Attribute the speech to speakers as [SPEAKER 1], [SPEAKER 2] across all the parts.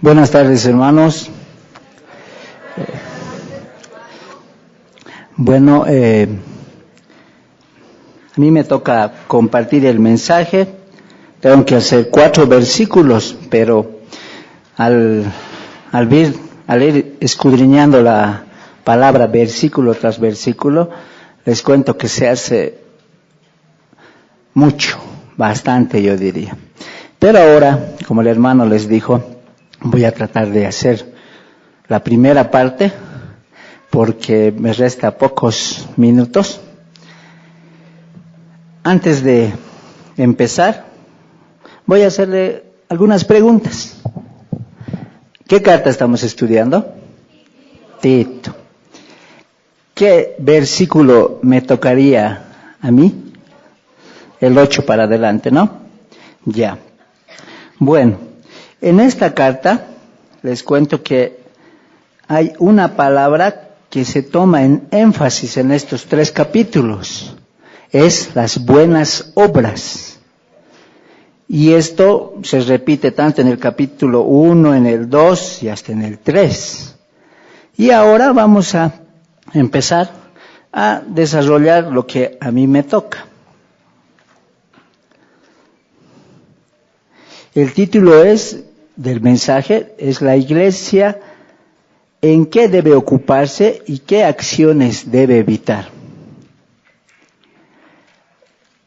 [SPEAKER 1] Buenas tardes, hermanos. A mí me toca compartir el mensaje. Tengo que hacer 4 versículos, pero al ir escudriñando la palabra versículo tras versículo, les cuento que se hace mucho, bastante yo diría. Pero ahora, como el hermano les dijo, voy a tratar de hacer la primera parte, porque me resta pocos minutos. Antes de empezar, voy a hacerle algunas preguntas. ¿Qué carta estamos estudiando? Tito. ¿Qué versículo me tocaría a mí? El 8 para adelante, ¿no? Ya. Bueno, en esta carta les cuento que hay una palabra que se toma en énfasis en estos 3 capítulos. Es las buenas obras. Y esto se repite tanto en el capítulo 1, en el 2 y hasta en el 3. Y ahora vamos a empezar a desarrollar lo que a mí me toca. El título del mensaje es la iglesia en qué debe ocuparse y qué acciones debe evitar.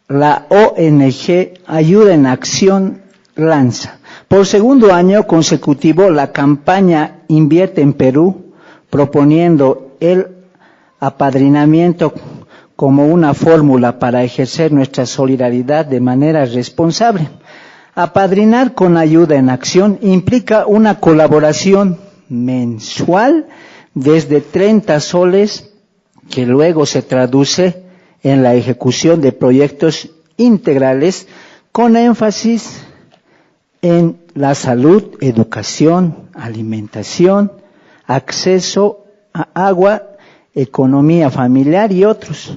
[SPEAKER 1] La ONG Ayuda en Acción lanza. Por segundo año consecutivo, la campaña Invierte en Perú, proponiendo el apadrinamiento como una fórmula para ejercer nuestra solidaridad de manera responsable. Apadrinar con Ayuda en Acción implica una colaboración mensual desde 30 soles, que luego se traduce en la ejecución de proyectos integrales con énfasis en la salud, educación, alimentación, acceso a agua, economía familiar y otros.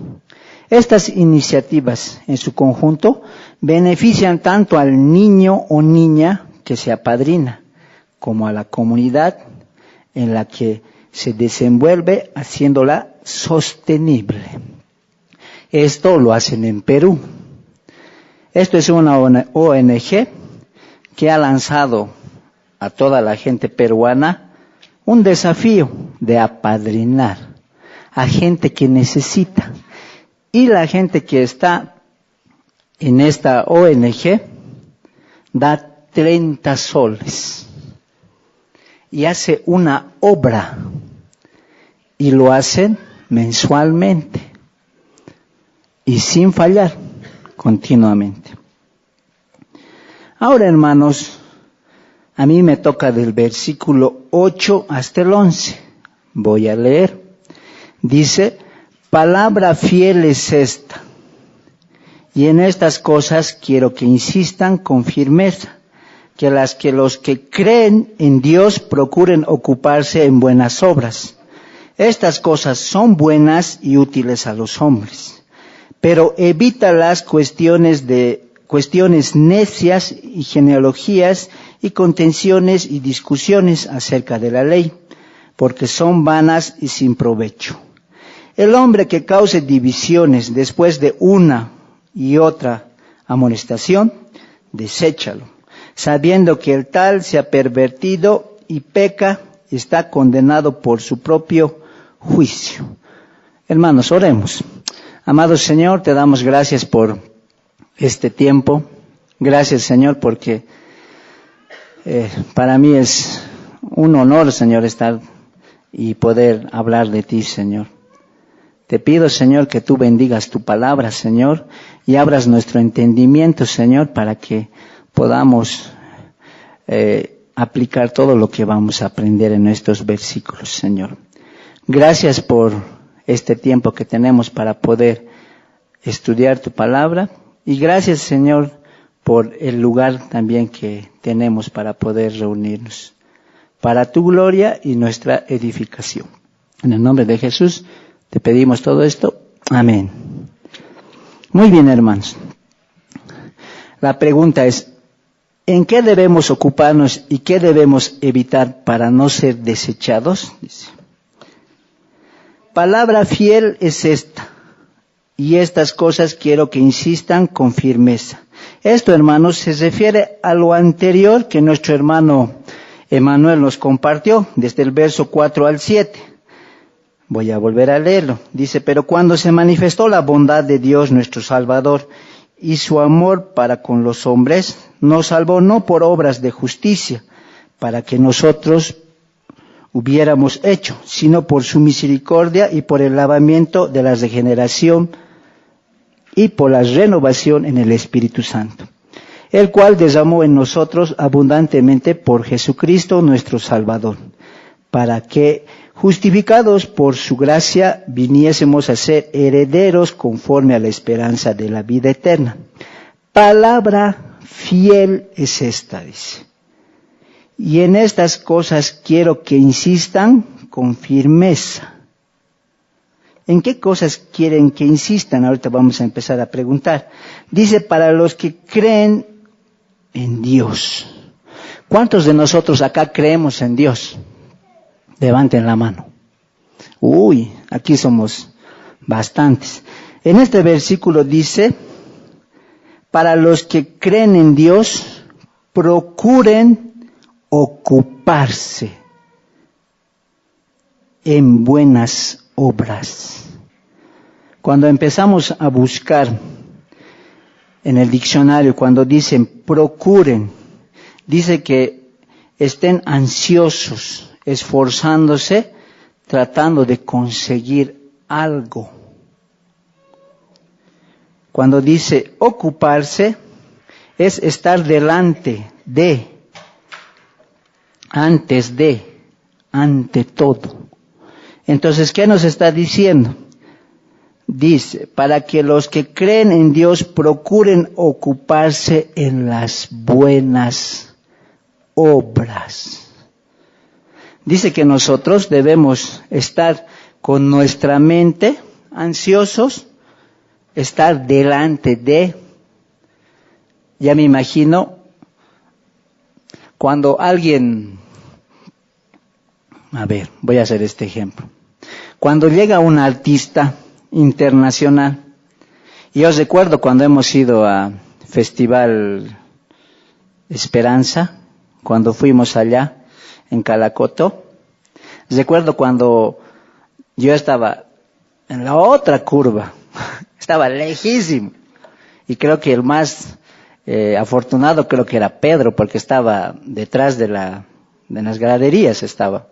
[SPEAKER 1] Estas iniciativas en su conjunto benefician tanto al niño o niña que se apadrina, como a la comunidad en la que se desenvuelve, haciéndola sostenible. Esto lo hacen en Perú. Esto es una ONG que ha lanzado a toda la gente peruana un desafío de apadrinar a gente que necesita. Y la gente que está en esta ONG da 30 soles y hace una obra, y lo hacen mensualmente y sin fallar, continuamente. Ahora, hermanos, a mí me toca del versículo 8 hasta el 11. Voy a leer. Dice: palabra fiel es esta, y en estas cosas quiero que insistan con firmeza, que los que creen en Dios procuren ocuparse en buenas obras. Estas cosas son buenas y útiles a los hombres. Pero evita las cuestiones necias y genealogías y contenciones y discusiones acerca de la ley, porque son vanas y sin provecho. El hombre que cause divisiones después de una y otra amonestación, deséchalo, sabiendo que el tal se ha pervertido y peca, está condenado por su propio juicio. Hermanos, oremos. Amado Señor, te damos gracias por este tiempo. Gracias, Señor, porque para mí es un honor, Señor, estar y poder hablar de ti, Señor. Te pido, Señor, que tú bendigas tu palabra, Señor, y abras nuestro entendimiento, Señor, para que podamos aplicar todo lo que vamos a aprender en estos versículos, Señor. Gracias por este tiempo que tenemos para poder estudiar tu palabra, y gracias, Señor, por el lugar también que tenemos para poder reunirnos. para tu gloria y nuestra edificación. En el nombre de Jesús te pedimos todo esto. Amén. Muy bien, hermanos. La pregunta es, ¿en qué debemos ocuparnos y qué debemos evitar para no ser desechados? Dice. Palabra fiel es esta, y estas cosas quiero que insistan con firmeza. Esto, hermanos, se refiere a lo anterior que nuestro hermano Emanuel nos compartió, desde el verso 4 al 7. Voy a volver a leerlo. Dice, pero cuando se manifestó la bondad de Dios nuestro Salvador y su amor para con los hombres, nos salvó no por obras de justicia, para que nosotros hubiéramos hecho, sino por su misericordia y por el lavamiento de la regeneración y por la renovación en el Espíritu Santo, el cual derramó en nosotros abundantemente por Jesucristo nuestro Salvador, para que, justificados por su gracia, viniésemos a ser herederos conforme a la esperanza de la vida eterna. Palabra fiel es esta, dice. Y en estas cosas quiero que insistan con firmeza. ¿En qué cosas quieren que insistan? Ahorita vamos a empezar a preguntar. Dice, para los que creen en Dios. ¿Cuántos de nosotros acá creemos en Dios? Levanten la mano. Uy, aquí somos bastantes. En este versículo dice, para los que creen en Dios, procuren ocuparse en buenas obras. Cuando empezamos a buscar en el diccionario, cuando dicen procuren, dice que estén ansiosos, esforzándose, tratando de conseguir algo. Cuando dice ocuparse, es estar delante de, antes de, ante todo. Entonces, ¿qué nos está diciendo? Dice, para que los que creen en Dios procuren ocuparse en las buenas obras. Dice que nosotros debemos estar con nuestra mente ansiosos, estar delante de, ya me imagino, cuando alguien, a ver, voy a hacer este ejemplo. Cuando llega un artista internacional, y os recuerdo cuando hemos ido a Festival Esperanza, cuando fuimos allá en Calacoto, recuerdo cuando yo estaba en la otra curva, estaba lejísimo, y creo que el más afortunado creo que era Pedro, porque estaba detrás de las graderías estaba.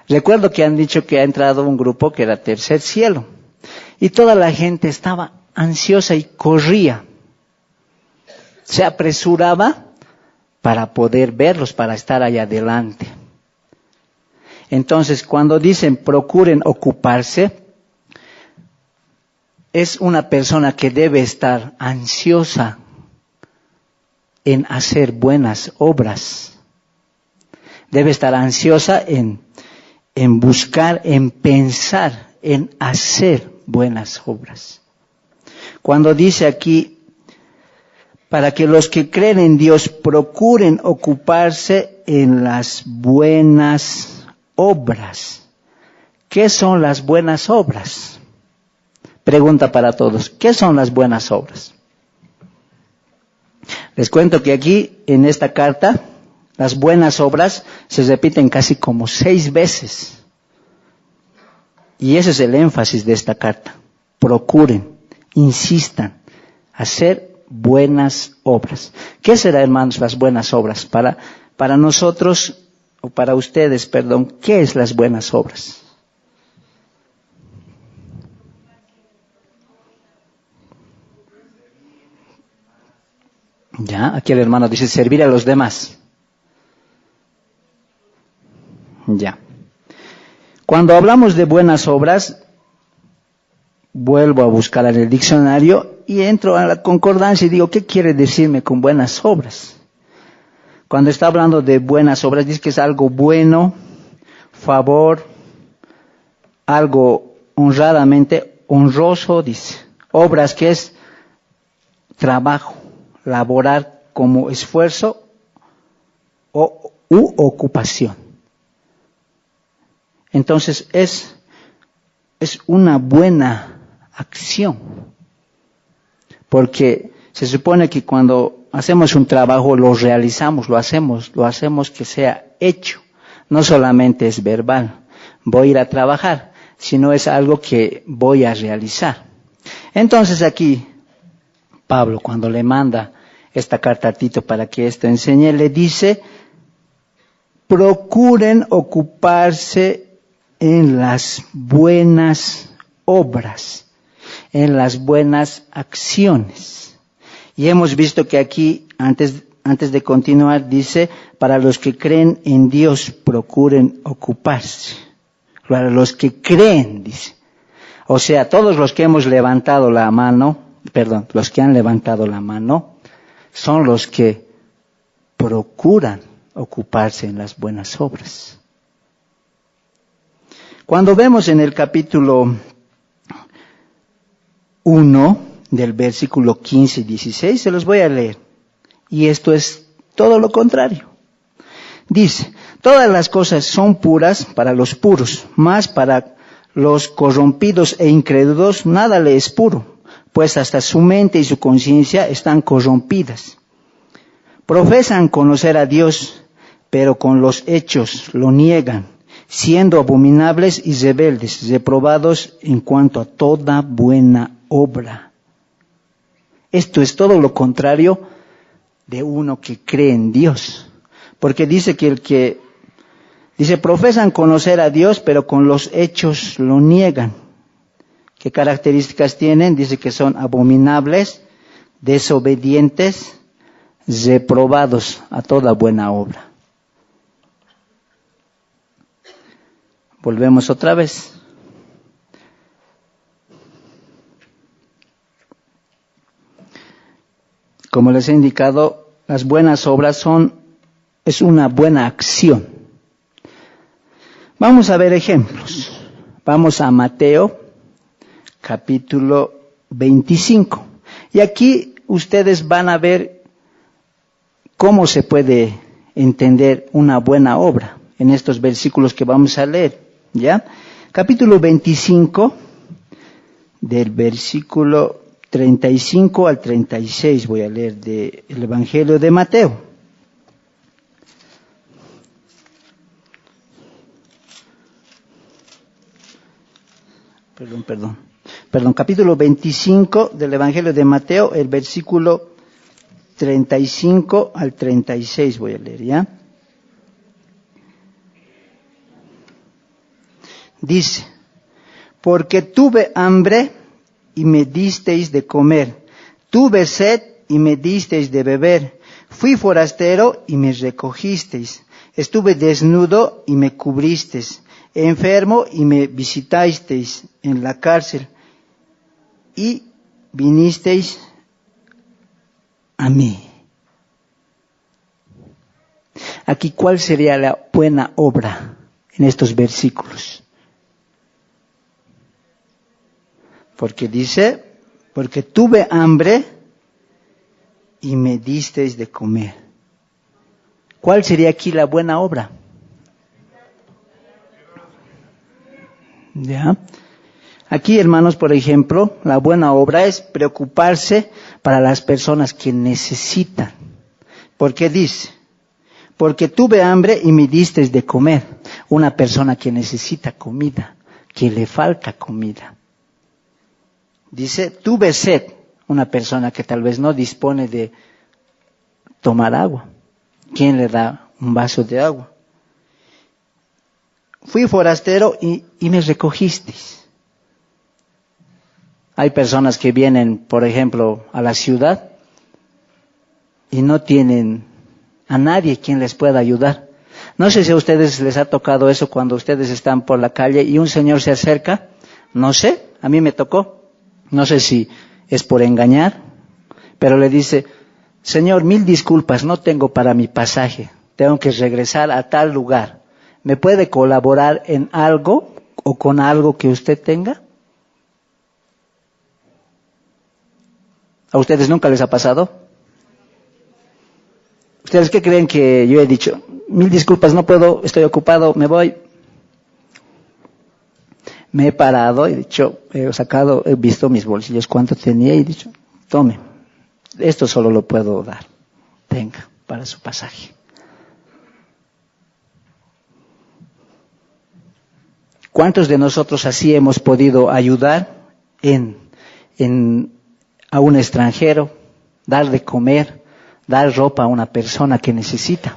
[SPEAKER 1] Recuerdo que han dicho que ha entrado un grupo que era Tercer Cielo, y toda la gente estaba ansiosa y corría, se apresuraba para poder verlos, para estar allá adelante. Entonces, cuando dicen procuren ocuparse, es una persona que debe estar ansiosa en hacer buenas obras. Debe estar ansiosa en buscar, en pensar, en hacer buenas obras. Cuando dice aquí, para que los que creen en Dios procuren ocuparse en las buenas obras. ¿Qué son las buenas obras? Pregunta para todos, ¿qué son las buenas obras? Les cuento que aquí, en esta carta, las buenas obras se repiten casi como 6 veces. Y ese es el énfasis de esta carta. Procuren, insistan, hacer buenas obras. ¿Qué será, hermanos, las buenas obras? Para nosotros, o para ustedes, perdón, ¿qué es las buenas obras? Ya, aquí el hermano dice servir a los demás. Ya. Cuando hablamos de buenas obras, vuelvo a buscar en el diccionario y entro a la concordancia y digo, ¿qué quiere decirme con buenas obras? Cuando está hablando de buenas obras, dice que es algo bueno, favor, algo honradamente honroso, dice. Obras que es trabajo, laborar como esfuerzo u ocupación. Entonces es una buena acción, porque se supone que cuando hacemos un trabajo lo realizamos, lo hacemos que sea hecho, no solamente es verbal, voy a ir a trabajar, sino es algo que voy a realizar. Entonces aquí Pablo, cuando le manda esta carta a Tito para que esto enseñe, le dice: procuren ocuparse en las buenas obras, en las buenas acciones. Y hemos visto que aquí, antes de continuar, dice: para los que creen en Dios, procuren ocuparse. Para los que creen, dice. O sea, todos los que hemos levantado la mano, los que han levantado la mano, son los que procuran ocuparse en las buenas obras. Cuando vemos en el capítulo 1, del versículo 15 y 16, se los voy a leer. Y esto es todo lo contrario. Dice: todas las cosas son puras para los puros, mas para los corrompidos e incrédulos nada le es puro, pues hasta su mente y su conciencia están corrompidas. Profesan conocer a Dios, pero con los hechos lo niegan, siendo abominables y rebeldes, reprobados en cuanto a toda buena obra. Esto es todo lo contrario de uno que cree en Dios. Porque dice que profesan conocer a Dios, pero con los hechos lo niegan. ¿Qué características tienen? Dice que son abominables, desobedientes, reprobados a toda buena obra. Volvemos otra vez. Como les he indicado, las buenas obras es una buena acción. Vamos a ver ejemplos. Vamos a Mateo, capítulo 25. Y aquí ustedes van a ver cómo se puede entender una buena obra en estos versículos que vamos a leer. ¿Ya? Capítulo 25, del versículo 35 al 36, voy a leer del Evangelio de Mateo. Perdón, capítulo 25 del Evangelio de Mateo, el versículo 35 al 36 voy a leer, ¿ya? Dice: porque tuve hambre y me disteis de comer, tuve sed y me disteis de beber, fui forastero y me recogisteis, estuve desnudo y me cubristeis, enfermo y me visitasteis, en la cárcel y vinisteis a mí. Aquí, ¿cuál sería la buena obra en estos versículos? Porque dice: porque tuve hambre y me disteis de comer. ¿Cuál sería aquí la buena obra? ¿Ya? Aquí, hermanos, por ejemplo, la buena obra es preocuparse para las personas que necesitan. ¿Por qué dice? Porque tuve hambre y me disteis de comer. Una persona que necesita comida, que le falta comida. Dice: tuve sed, una persona que tal vez no dispone de tomar agua. ¿Quién le da un vaso de agua? Fui forastero y me recogisteis. Hay personas que vienen, por ejemplo, a la ciudad y no tienen a nadie quien les pueda ayudar. No sé si a ustedes les ha tocado eso cuando ustedes están por la calle y un señor se acerca. No sé, a mí me tocó. No sé si es por engañar, pero le dice: Señor, 1000 disculpas, no tengo para mi pasaje, tengo que regresar a tal lugar. ¿Me puede colaborar en algo o con algo que usted tenga? ¿A ustedes nunca les ha pasado? ¿Ustedes qué creen que yo he dicho? 1000 disculpas, no puedo, estoy ocupado, me voy. Me he parado y dicho, he visto mis bolsillos cuánto tenía y he dicho, tome, esto solo lo puedo dar, tenga, para su pasaje. ¿Cuántos de nosotros así hemos podido ayudar a un extranjero, dar de comer, dar ropa a una persona que necesita?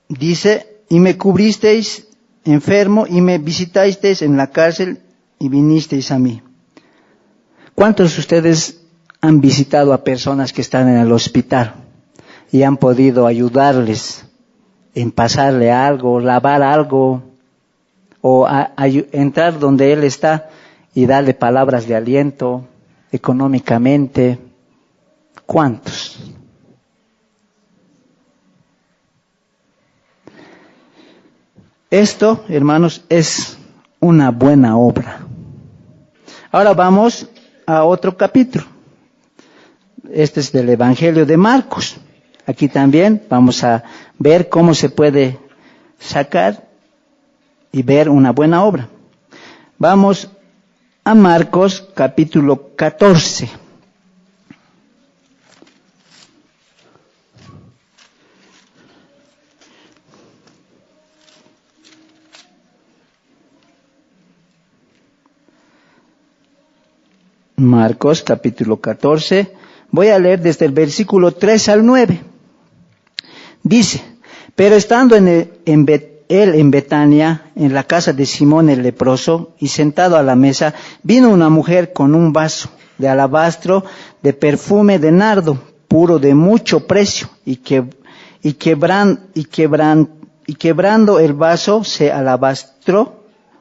[SPEAKER 1] Dice, y me cubristeis enfermo y me visitasteis en la cárcel y vinisteis a mí. ¿Cuántos de ustedes han visitado a personas que están en el hospital y han podido ayudarles en pasarle algo, lavar algo, o entrar donde él está y darle palabras de aliento económicamente? ¿Cuántos? Esto, hermanos, es una buena obra. Ahora vamos a otro capítulo. Este es del Evangelio de Marcos. Aquí también vamos a ver cómo se puede sacar y ver una buena obra. Vamos a Marcos capítulo 14. Marcos capítulo 14, voy a leer desde el versículo 3 al 9. Dice, pero estando él en Betania, en la casa de Simón el leproso, y sentado a la mesa, vino una mujer con un vaso de alabastro de perfume de nardo, puro de mucho precio, y quebrando el vaso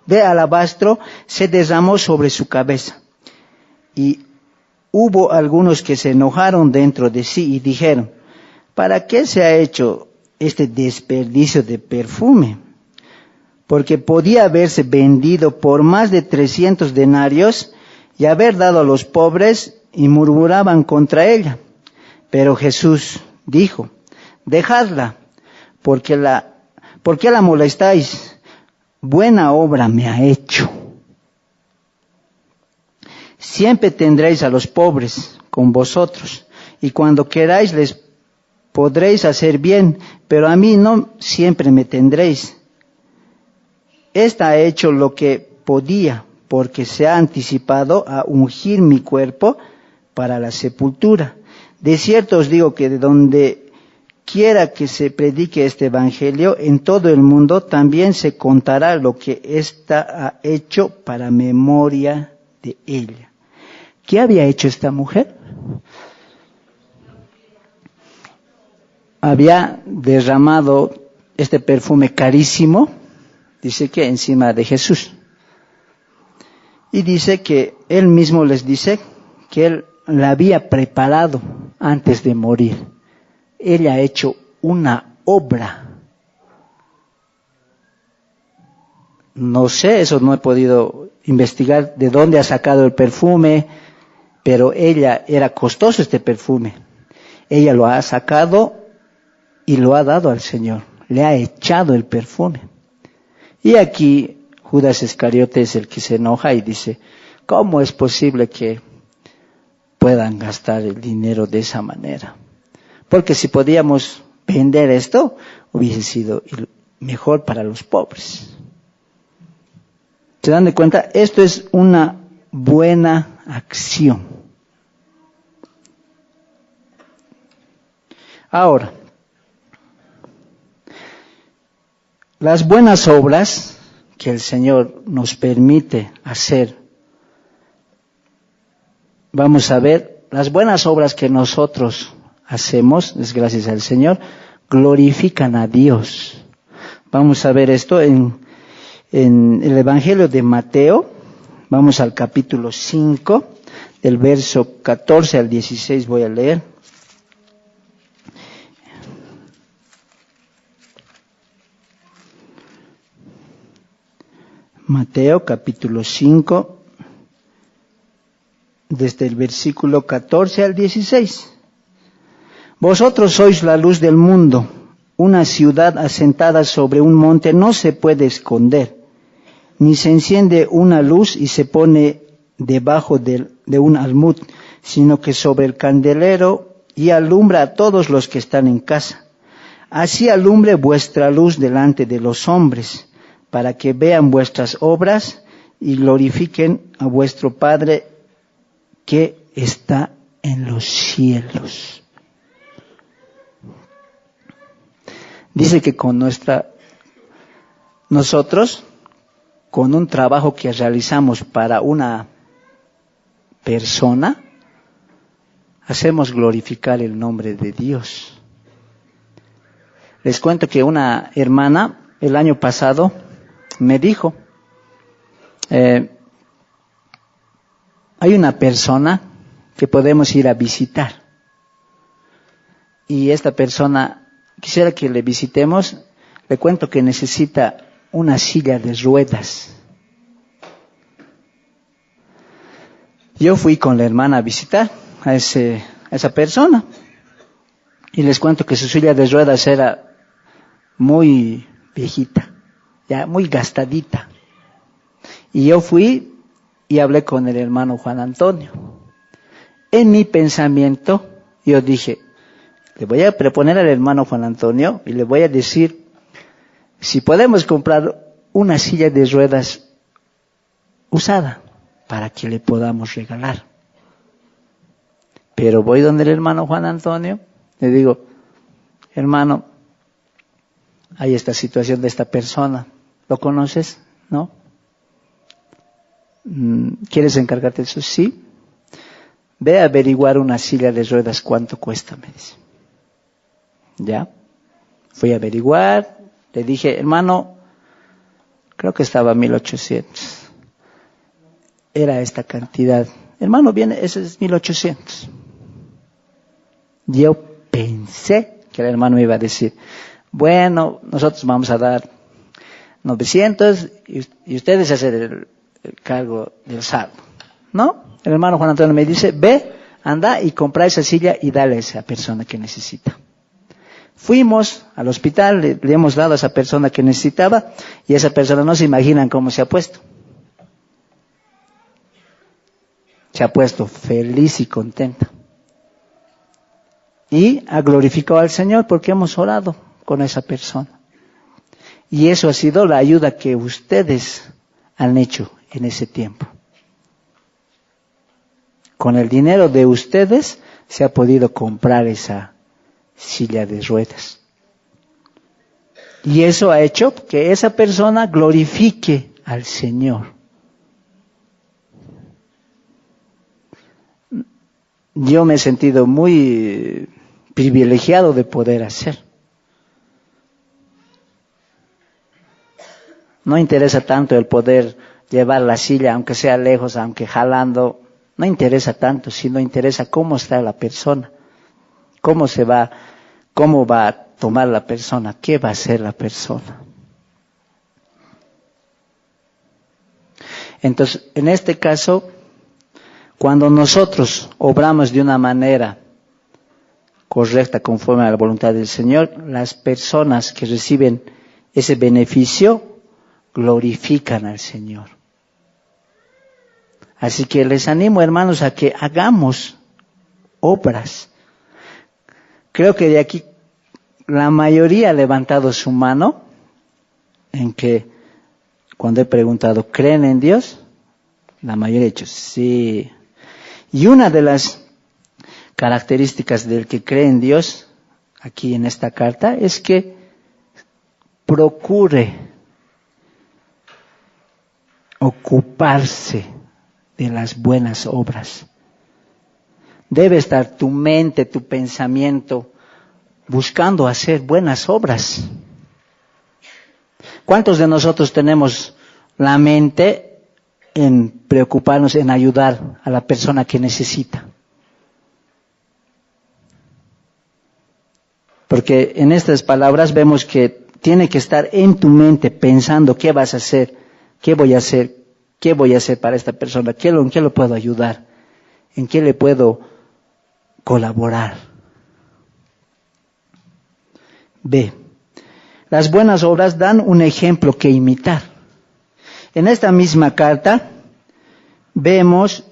[SPEAKER 1] de alabastro, se derramó sobre su cabeza. Y hubo algunos que se enojaron dentro de sí y dijeron, ¿para qué se ha hecho este desperdicio de perfume? Porque podía haberse vendido por más de 300 denarios y haber dado a los pobres, y murmuraban contra ella. Pero Jesús dijo, dejadla, ¿por qué la molestáis? Buena obra me ha hecho. Siempre tendréis a los pobres con vosotros, y cuando queráis les podréis hacer bien, pero a mí no siempre me tendréis. Esta ha hecho lo que podía, porque se ha anticipado a ungir mi cuerpo para la sepultura. De cierto os digo que de donde quiera que se predique este evangelio en todo el mundo, también se contará lo que ésta ha hecho para memoria de ella. ¿Qué había hecho esta mujer? Había derramado este perfume carísimo, dice que encima de Jesús. Y dice que él mismo les dice que él la había preparado antes de morir. Ella ha hecho una obra. No sé, eso no he podido investigar de dónde ha sacado el perfume, pero era costoso este perfume. Ella lo ha sacado y lo ha dado al Señor. Le ha echado el perfume. Y aquí Judas Iscariote es el que se enoja y dice, ¿cómo es posible que puedan gastar el dinero de esa manera? Porque si podíamos vender esto, hubiese sido mejor para los pobres. ¿Se dan de cuenta? Esto es una buena acción. Ahora, las buenas obras que el Señor nos permite hacer, vamos a ver, las buenas obras que nosotros hacemos, es gracias al Señor, glorifican a Dios. Vamos a ver esto en el Evangelio de Mateo, Vamos al capítulo 5, del verso 14 al 16 voy a leer. Mateo capítulo 5, desde el versículo 14 al 16. Vosotros sois la luz del mundo. Una ciudad asentada sobre un monte no se puede esconder, ni se enciende una luz y se pone debajo de un almud, sino que sobre el candelero y alumbra a todos los que están en casa. Así alumbre vuestra luz delante de los hombres, para que vean vuestras obras y glorifiquen a vuestro Padre que está en los cielos. Dice que nosotros, con un trabajo que realizamos para una persona, hacemos glorificar el nombre de Dios. Les cuento que una hermana el año pasado me dijo, hay una persona que podemos ir a visitar. Y esta persona quisiera que le visitemos. Le cuento que necesita una silla de ruedas. Yo fui con la hermana a visitar a esa persona. Y les cuento que su silla de ruedas era muy viejita, ya muy gastadita. Y yo fui y hablé con el hermano Juan Antonio. En mi pensamiento, yo dije, le voy a proponer al hermano Juan Antonio y le voy a decir si podemos comprar una silla de ruedas usada para que le podamos regalar. Pero voy donde el hermano Juan Antonio, le digo, hermano, hay esta situación de esta persona, ¿lo conoces? ¿No? ¿Quieres encargarte de eso? Sí. Ve a averiguar una silla de ruedas, ¿cuánto cuesta? Me dice. Ya. Fui a averiguar, le dije, hermano, creo que estaba 1,800. Era esta cantidad. Hermano, viene, ese es 1,800. Yo pensé que el hermano me iba a decir, bueno, nosotros vamos a dar 900 y ustedes hacen el cargo del saldo. ¿No? El hermano Juan Antonio me dice, ve, anda y compra esa silla y dale a esa persona que necesita. Fuimos al hospital, le hemos dado a esa persona que necesitaba y esa persona no se imaginan cómo se ha puesto. Se ha puesto feliz y contenta. Y ha glorificado al Señor porque hemos orado con esa persona. Y eso ha sido la ayuda que ustedes han hecho en ese tiempo. Con el dinero de ustedes se ha podido comprar esa silla de ruedas. Y eso ha hecho que esa persona glorifique al Señor. Yo me he sentido muy privilegiado de poder hacer. No interesa tanto el poder llevar la silla, aunque sea lejos, aunque jalando. No interesa tanto, sino interesa cómo está la persona. Cómo va a tomar la persona, qué va a hacer la persona. Entonces, en este caso, cuando nosotros obramos de una manera correcta, conforme a la voluntad del Señor, las personas que reciben ese beneficio glorifican al Señor. Así que les animo, hermanos, a que hagamos obras. Creo que de aquí la mayoría ha levantado su mano en que cuando he preguntado, ¿creen en Dios? La mayoría ha dicho, sí. Y una de las características del que cree en Dios, aquí en esta carta, es que procure ocuparse de las buenas obras. Debe estar tu mente, tu pensamiento, buscando hacer buenas obras. ¿Cuántos de nosotros tenemos la mente en preocuparnos, en ayudar a la persona que necesita. Porque en estas palabras vemos que tiene que estar en tu mente pensando qué vas a hacer, qué voy a hacer para esta persona, en qué lo puedo ayudar, en qué le puedo colaborar. B. Las buenas obras dan un ejemplo que imitar. En esta misma carta vemos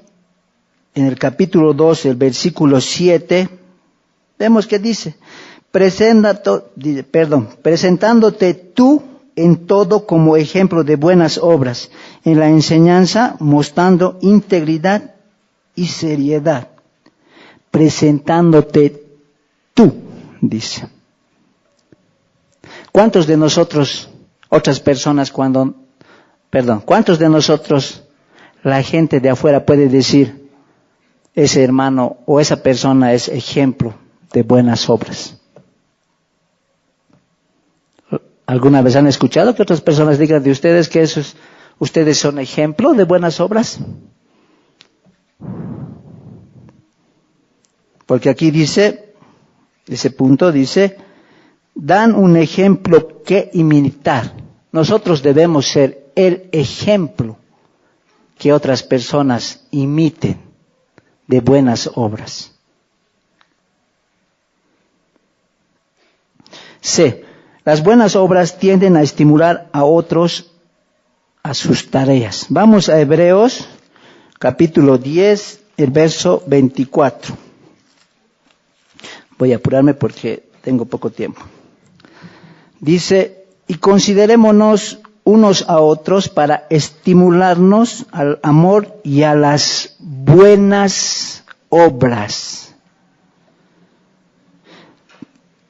[SPEAKER 1] en el capítulo 2, el versículo 7, vemos que dice, presentándote tú en todo como ejemplo de buenas obras, en la enseñanza mostrando integridad y seriedad. Presentándote tú, dice. ¿Cuántos de nosotros, cuántos de nosotros, la gente de afuera puede decir, ese hermano o esa persona es ejemplo de buenas obras? ¿Alguna vez han escuchado que otras personas digan de ustedes que ustedes son ejemplo de buenas obras? Porque aquí dice, ese punto dice, dan un ejemplo que imitar. Nosotros debemos ser el ejemplo que otras personas imiten de buenas obras. C. Las buenas obras tienden a estimular a otros a sus tareas. Vamos a Hebreos, capítulo 10, el verso 24. Voy a apurarme porque tengo poco tiempo. Dice, y considerémonos unos a otros para estimularnos al amor y a las buenas obras.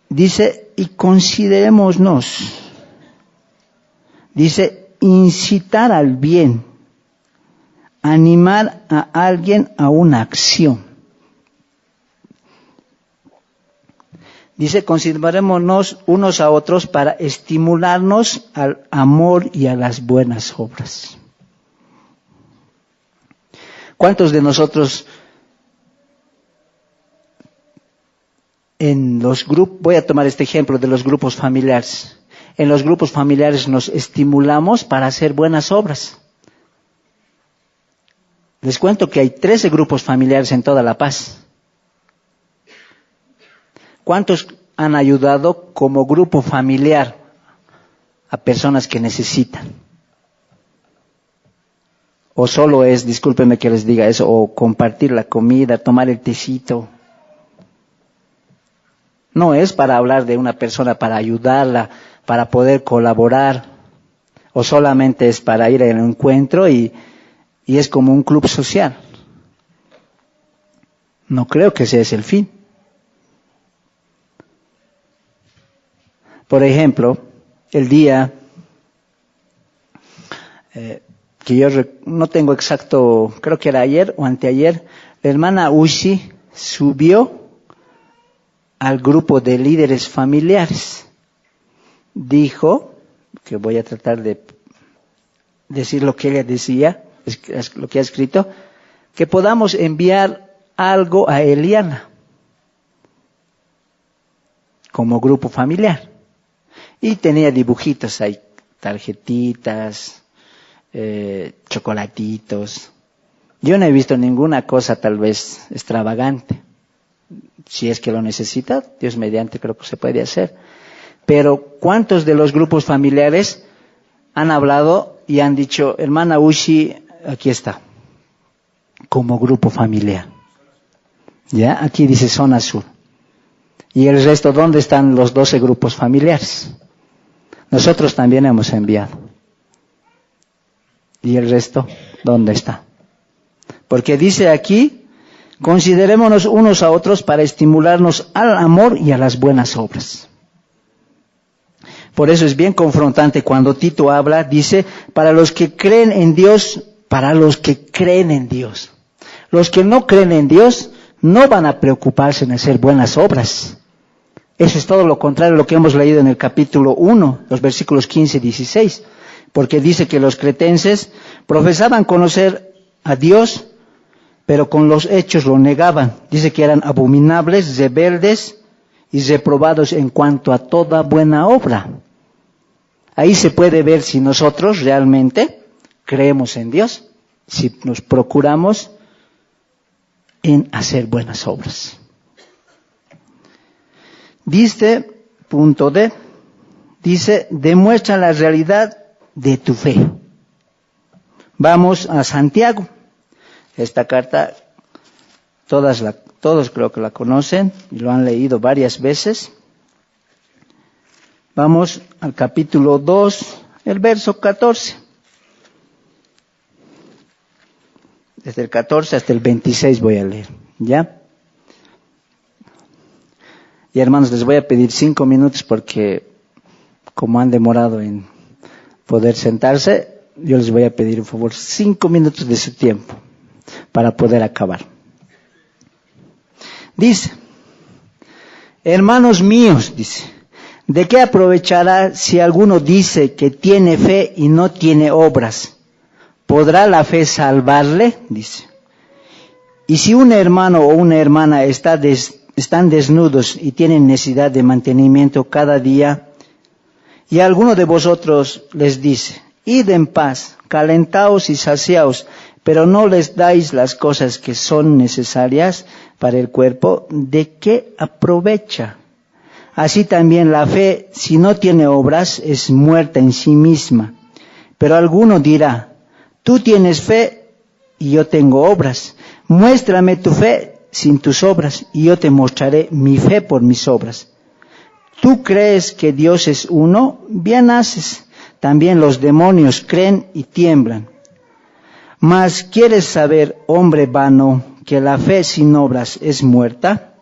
[SPEAKER 1] Dice, y considerémonos. Dice, incitar al bien, animar a alguien a una acción. Dice, considerémonos unos a otros para estimularnos al amor y a las buenas obras. ¿Cuántos de nosotros en los grupos, voy a tomar este ejemplo de los grupos familiares, en los grupos familiares nos estimulamos para hacer buenas obras? Les cuento que hay 13 grupos familiares en toda La Paz. ¿Cuántos han ayudado como grupo familiar a personas que necesitan? O solo es, discúlpenme que les diga eso, o compartir la comida, tomar el tecito. No es para hablar de una persona, para ayudarla, para poder colaborar, o solamente es para ir al encuentro y es como un club social. No creo que ese es el fin. Por ejemplo, el día que yo no tengo exacto, creo que era ayer o anteayer, la hermana Ushi subió al grupo de líderes familiares. Dijo, que voy a tratar de decir lo que ella decía, es lo que ha escrito, que podamos enviar algo a Eliana como grupo familiar. Y tenía dibujitos ahí, tarjetitas, chocolatitos. Yo no he visto ninguna cosa tal vez extravagante. Si es que lo necesita, Dios mediante creo que se puede hacer. Pero ¿cuántos de los grupos familiares han hablado y han dicho, hermana Ushi, aquí está, como grupo familiar? ¿Ya? Aquí dice zona sur. ¿Y el resto dónde están los 12 grupos familiares? Nosotros también hemos enviado. ¿Y el resto dónde está? Porque dice aquí, considerémonos unos a otros para estimularnos al amor y a las buenas obras. Por eso es bien confrontante cuando Tito habla, dice, para los que creen en Dios, para los que creen en Dios. Los que no creen en Dios no van a preocuparse en hacer buenas obras. Eso es todo lo contrario a lo que hemos leído en el capítulo 1, los versículos 15 y 16. Porque dice que los cretenses profesaban conocer a Dios, pero con los hechos lo negaban. Dice que eran abominables, rebeldes y reprobados en cuanto a toda buena obra. Ahí se puede ver si nosotros realmente creemos en Dios, si nos procuramos en hacer buenas obras. Dice, punto D, dice, demuestra la realidad de tu fe. Vamos a Santiago. Esta carta, todos creo que la conocen y lo han leído varias veces. Vamos al capítulo 2, el verso 14. Desde el 14 hasta el 26 voy a leer, ¿ya? Y hermanos, les voy a pedir 5 minutos porque como han demorado en poder sentarse, yo les voy a pedir, por favor, 5 minutos de su tiempo para poder acabar. Dice, hermanos míos, dice, ¿de qué aprovechará si alguno dice que tiene fe y no tiene obras? ¿Podrá la fe salvarle? Dice. Y si un hermano o una hermana están desnudos y tienen necesidad de mantenimiento cada día, y alguno de vosotros les dice, id en paz, calentaos y saciaos, pero no les dais las cosas que son necesarias para el cuerpo, ¿de qué aprovecha? Así también la fe, si no tiene obras, es muerta en sí misma. Pero alguno dirá, tú tienes fe y yo tengo obras. Muéstrame tu fe sin tus obras y yo te mostraré mi fe por mis obras. ¿Tú crees que Dios es uno? Bien haces. También los demonios creen y tiemblan. Mas ¿quieres saber, hombre vano, que la fe sin obras es muerta?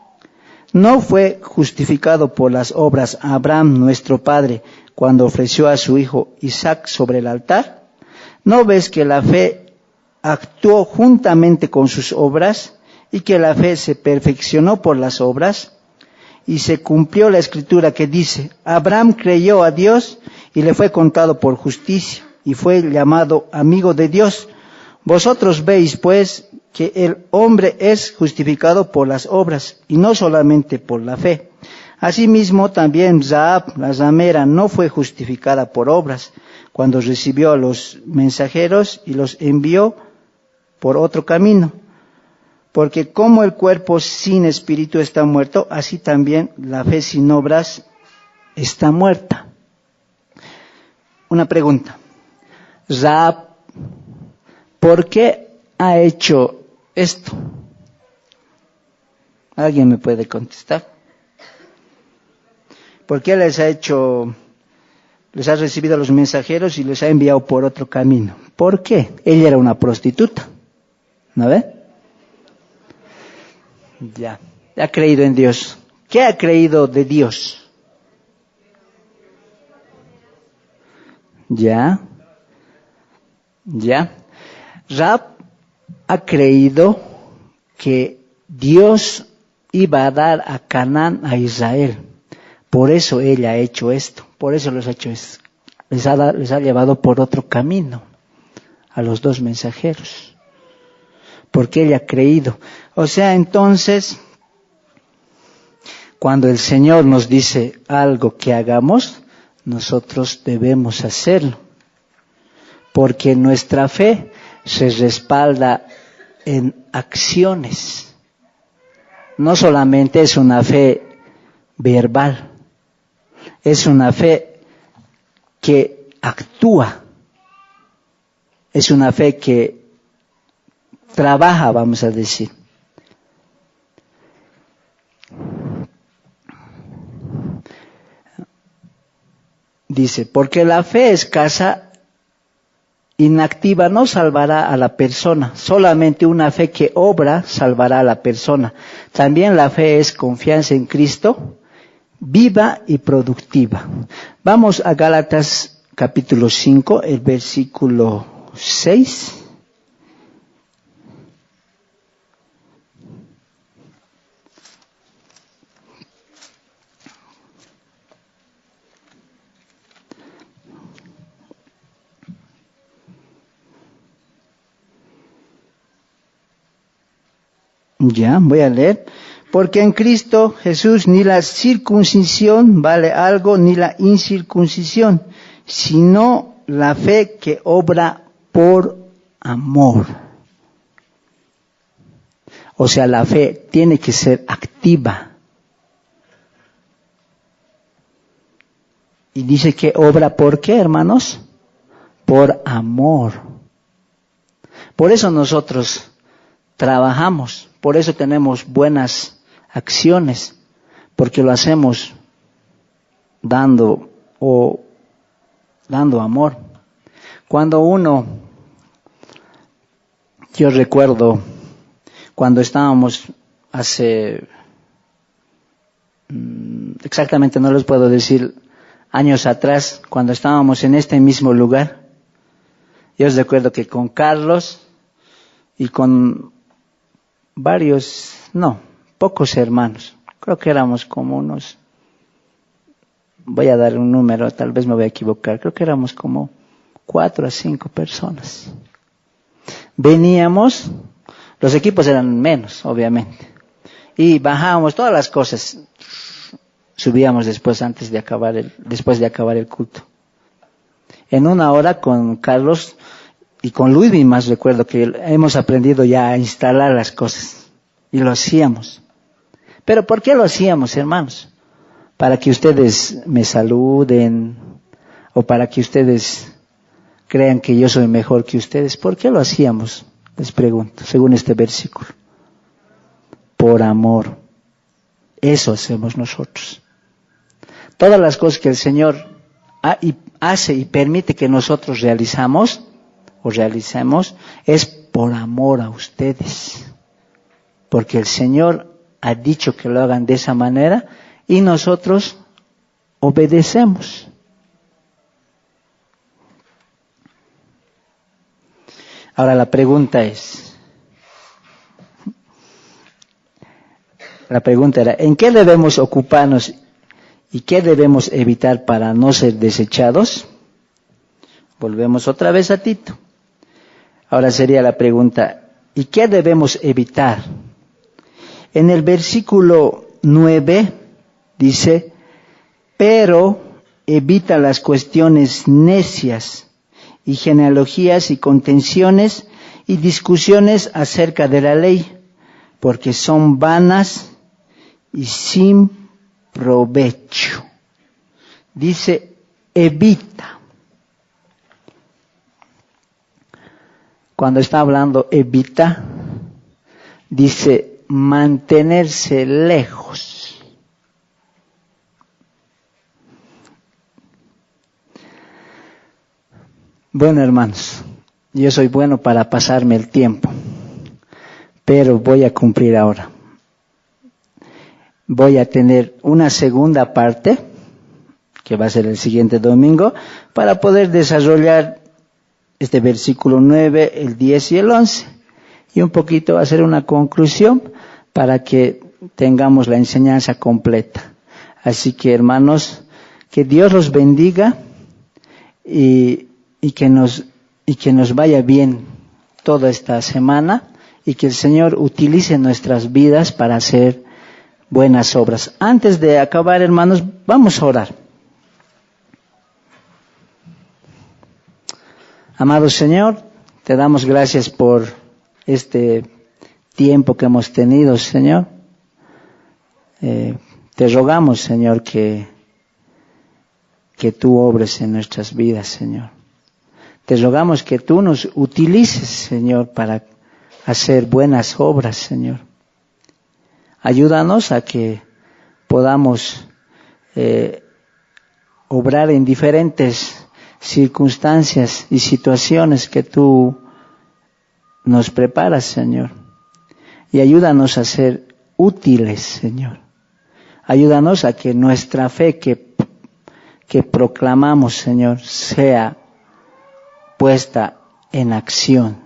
[SPEAKER 1] ¿No fue justificado por las obras Abraham, nuestro padre, cuando ofreció a su hijo Isaac sobre el altar? ¿No ves que la fe actuó juntamente con sus obras y que la fe se perfeccionó por las obras? Y se cumplió la escritura que dice, Abraham creyó a Dios y le fue contado por justicia y fue llamado amigo de Dios. Vosotros veis, pues, que el hombre es justificado por las obras y no solamente por la fe. Asimismo, también Rahab, la ramera, no fue justificada por obras cuando recibió a los mensajeros y los envió por otro camino. Porque como el cuerpo sin espíritu está muerto, así también la fe sin obras está muerta. Una pregunta. Rahab, ¿por qué ha hecho esto? ¿Alguien me puede contestar? ¿Por qué les ha recibido a los mensajeros y les ha enviado por otro camino? ¿Por qué? Ella era una prostituta, ¿no ve? Ya, ha creído en Dios. ¿Qué ha creído de Dios? Ya. Rahab ha creído que Dios iba a dar a Canaán a Israel. Por eso ella ha hecho esto. Por eso les ha llevado por otro camino a los dos mensajeros. Porque ella ha creído. O sea, entonces, cuando el Señor nos dice algo que hagamos, nosotros debemos hacerlo. Porque nuestra fe se respalda en acciones. No solamente es una fe verbal, es una fe que actúa, es una fe que trabaja, vamos a decir. Dice, porque la fe escasa, inactiva, no salvará a la persona. Solamente una fe que obra salvará a la persona. También la fe es confianza en Cristo, viva y productiva. Vamos a Gálatas capítulo 5, el versículo 6. Ya, voy a leer. Porque en Cristo Jesús ni la circuncisión vale algo, ni la incircuncisión, sino la fe que obra por amor. O sea, la fe tiene que ser activa. Y dice que obra ¿por qué, hermanos? Por amor. Por eso nosotros trabajamos, por eso tenemos buenas acciones, porque lo hacemos dando amor. Cuando yo recuerdo cuando estábamos exactamente no les puedo decir, años atrás, cuando estábamos en este mismo lugar, yo recuerdo que con Carlos y con pocos hermanos, creo que éramos como voy a dar un número, tal vez me voy a equivocar, creo que éramos como 4 a 5 personas. Veníamos, los equipos eran menos, obviamente, y bajábamos todas las cosas, subíamos después de acabar el culto. En una hora con Carlos y con Luis, más recuerdo que hemos aprendido ya a instalar las cosas, y lo hacíamos. ¿Pero por qué lo hacíamos, hermanos? ¿Para que ustedes me saluden? ¿O para que ustedes crean que yo soy mejor que ustedes? ¿Por qué lo hacíamos? Les pregunto, según este versículo. Por amor. Eso hacemos nosotros. Todas las cosas que el Señor hace y permite que nosotros realicemos, es por amor a ustedes. Porque el Señor ha dicho que lo hagan de esa manera y nosotros obedecemos. Ahora la pregunta era, ¿en qué debemos ocuparnos y qué debemos evitar para no ser desechados? Volvemos otra vez a Tito. Ahora sería la pregunta, ¿y qué debemos evitar? En el versículo 9 dice, pero evita las cuestiones necias y genealogías y contenciones y discusiones acerca de la ley, porque son vanas y sin provecho. Dice, evita. Cuando está hablando evita, dice mantenerse lejos. Bueno, hermanos, yo soy bueno para pasarme el tiempo, pero voy a cumplir ahora. Voy a tener una segunda parte, que va a ser el siguiente domingo, para poder desarrollar este versículo 9, el 10 y el 11. Y un poquito hacer una conclusión para que tengamos la enseñanza completa. Así que, hermanos, que Dios los bendiga y que nos vaya bien toda esta semana y que el Señor utilice nuestras vidas para hacer buenas obras. Antes de acabar, hermanos, vamos a orar. Amado Señor, te damos gracias por este tiempo que hemos tenido, Señor. Te rogamos, Señor, que tú obres en nuestras vidas, Señor. Te rogamos que tú nos utilices, Señor, para hacer buenas obras, Señor. Ayúdanos a que podamos obrar en diferentes circunstancias y situaciones que tú nos preparas, Señor. Y ayúdanos a ser útiles, Señor. Ayúdanos a que nuestra fe que proclamamos, Señor, sea puesta en acción.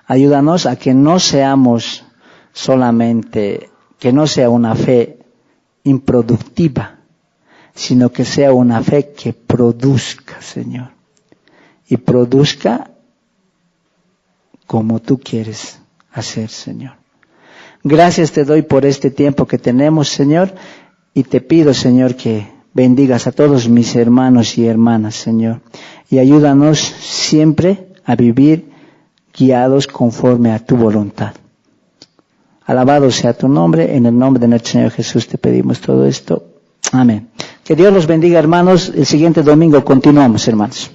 [SPEAKER 1] Ayúdanos a que no seamos solamente, que no sea una fe improductiva, sino que sea una fe que produzca, Señor. Y produzca como tú quieres hacer, Señor. Gracias te doy por este tiempo que tenemos, Señor, y te pido, Señor, que bendigas a todos mis hermanos y hermanas, Señor, y ayúdanos siempre a vivir guiados conforme a tu voluntad. Alabado sea tu nombre, en el nombre de nuestro Señor Jesús te pedimos todo esto. Amén. Que Dios los bendiga, hermanos. El siguiente domingo continuamos, hermanos.